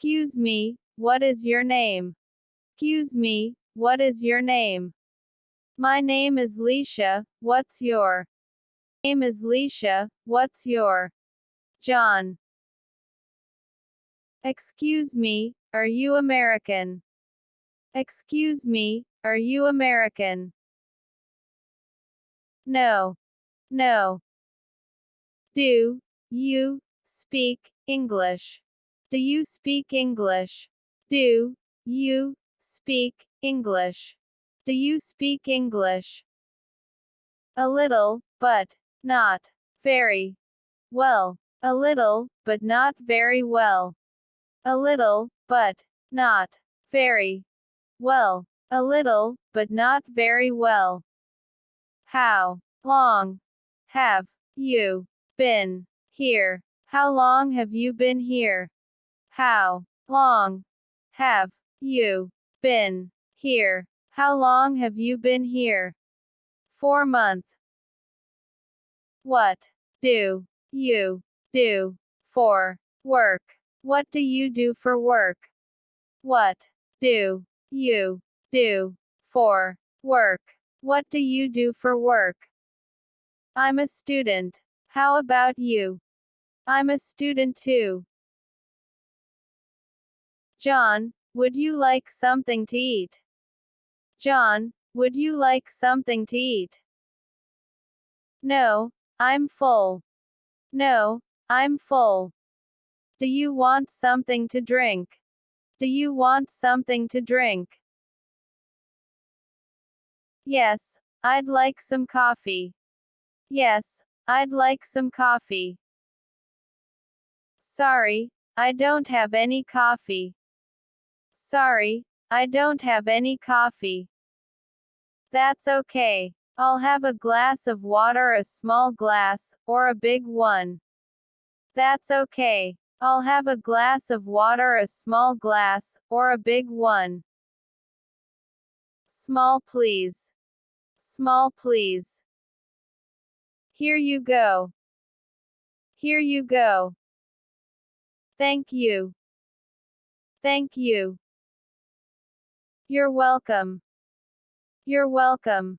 Excuse me, what is your name? Excuse me, what is your name? My name is Leisha, what's your name? Is Leisha, what's your John? Excuse me, are you American? Excuse me, are you American? No. No. Do you speak English? Do you speak English? Do you speak English? Do you speak English? A little, but not very well. A little, but not very well. A little, but not very well. A little, but not very well. How long have you been here? How long have you been here? How long have you been here? How long have you been here? 4 months. What do you do for work? What do you do for work? What do you do for work? What do you do for work? I'm a student. How about you? I'm a student too. John, would you like something to eat? John, would you like something to eat? No, I'm full. No, I'm full. Do you want something to drink? Do you want something to drink? Yes, I'd like some coffee. Yes, I'd like some coffee. Sorry, I don't have any coffee. Sorry, I don't have any coffee. That's okay. I'll have a glass of water, a small glass, or a big one. That's okay. I'll have a glass of water, a small glass, or a big one. Small please. Small please. Here you go. Here you go. Thank you. Thank you. You're welcome. You're welcome.